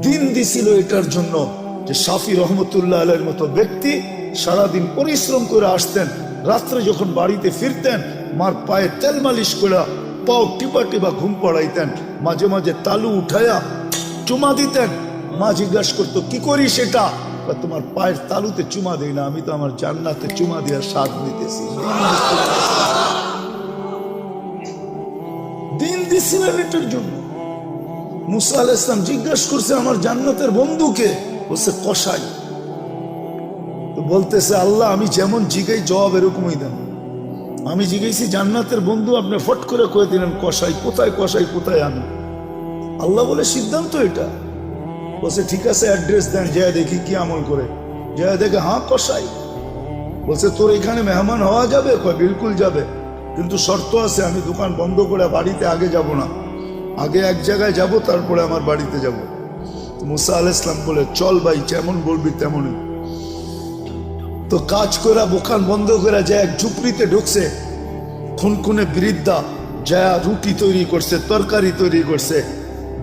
দিন দিছিল এটার জন্য যে শাফি রহমতুল্লাহ আলাইহির মতো ব্যক্তি সারাদিন পরিশ্রম করে আসতেন, রাত্রে যখন বাড়িতে ফিরতেন মার পায়ে তেল মালিশ করে পাও টিপা টিপা ঘুম পড়াইতেন, মাঝে মাঝে তালু উঠায়া চুমা দিতেন। মা জিজ্ঞাসা করতো কি করি সেটা? তোমার পায়ের তালুতে চুমা দেই না, আমি তো আমার জান্নাতে চুমা দেওয়ার স্বাদ নিতেছি। দিন দিছিলেন এটার জন্য। মুসা আলাইহিস সালাম জিজ্ঞাসা করছে আমার জান্নাতের বন্ধুকে, বলছে কসাই। তো বলতেছে আল্লাহ আমি যেমন জিগাই জবাব এরকমই দেন। আমি জিজ্ঞেসি জান্নাতের বন্ধু, আপনি ফট করে কয়ে দিলেন কসাই। কোথায় কসাই, কোথায় আমি? আল্লাহ বলে সিদ্ধান্ত এটা। বলছে ঠিক আছে অ্যাড্রেস দেন, যায় দেখি কি আমল করে। যায় দেখে হ্যাঁ কসাই। বলছে তোর এখানে মেহমান হওয়া যাবে? কয় বিলকুল যাবে, কিন্তু শর্ত আছে, আমি দোকান বন্ধ করে বাড়িতে আগে যাব না, আগে এক জায়গায় যাব তারপরে আমার বাড়িতে যাব। মুসা আলাইহিস সালাম বলে চল ভাই, যেমন বলবি তেমনই। তো কাজ করে দোকান বন্ধ করে যায় এক ঝুপড়িতে ঢুকছে। খুনখুনে বৃদ্ধা যায় রুটি তৈরি করছে, তরকারি তৈরি করছে।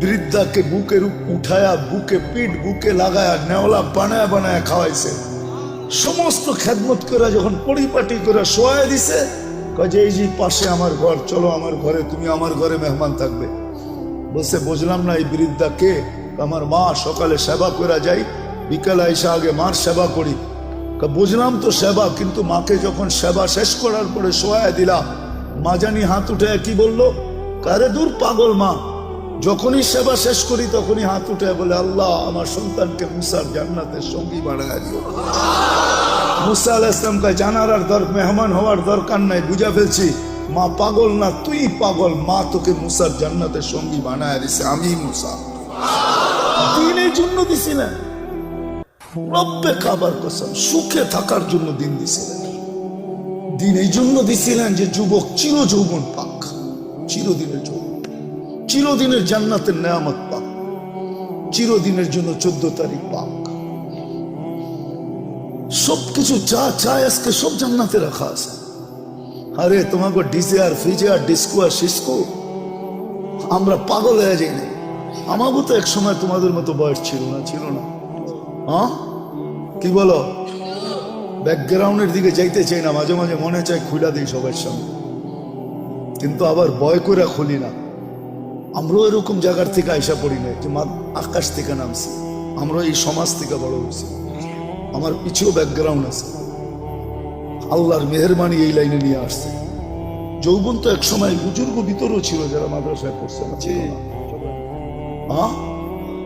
বৃদ্ধাকে বুকের উঠায়া বুকে পিঠ বুকে লাগায়া নেওলা বানায় বানায় খাওয়াইছে। সমস্ত খেদমত করে যখন পরিপাটি করে শোয়াই দিছে, কাজে এই যে পাশে আমার ঘর, চলো আমার ঘরে, তুমি আমার ঘরে মেহমান থাকবে। বলছে বুঝলাম না এই বৃদ্ধা কে? আমার মা, সকালে সেবা করে যাই, বিকালে এসে আগে মার সেবা করি। বুঝলাম তো সেবা, কিন্তু মাকে যখন সেবা শেষ করার পরে শোয়া দিলা, মা জানি হাত উঠে কি বললো, কারে দূর পাগল মা, যখনই সেবা শেষ করি তখনই হাত উঠে বলে আল্লাহ আমার সন্তানকে মুসার জান্নাতের সঙ্গী বানায় দিও। মুসা আলাইহিস সালাম কয় জানার আর মেহমান হওয়ার দরকার নাই, বুঝা ফেলছি মা পাগল না, তুই পাগল। মা তোকে মুসার জান্নাতের সঙ্গী বানায় দিছে, আমি মুসা। দিনের জন্য দিছিলেন, রব্বে কাবার কসম, সুখে থাকার জন্য দিন দিছিলেন। দিন এই জন্য দিছিলেন যে যুবক চির যৌবন পাক, চিরদিনের যৌবন, চিরদিনের জান্নাতের নেয়ামত পাক, চিরদিনের জন্য 14 তারিখ পাক। সবকিছু যা চায় আজকে সব জান্নাতে রাখা আছে। আরে তোমাকে ডিজে আর ফ্রিজে আর ডিস্কো আর সিস্কো আমরা পাগল হয়ে যাই না। আমাকে তো এক সময় তোমাদের মতো বয়স ছিল না, ছিল না? হ্যাঁ কি বলো? ব্যাকগ্রাউন্ডের দিকে যাইতে চাই না, মাঝে মাঝে মনে চায় খুলে দিই সবার সামনে, কিন্তু আবার ভয় করে খুলি না। আমরাও এরকম জায়গার থেকে আইসা পড়ি না যে আকাশ থেকে নামছি, আমরা এই সমাজ থেকে বড় হয়েছি। আমার পিছেও ব্যাকগ্রাউন্ড আছে, আল্লাহর মেহেরবানি এই লাইনে নিয়ে আসছে। যৌবন তো এক সময় বুজুর্গ ভিতরেও ছিল যারা মাদ্রাসায় পড়ছে না, ছিল না? হ্যাঁ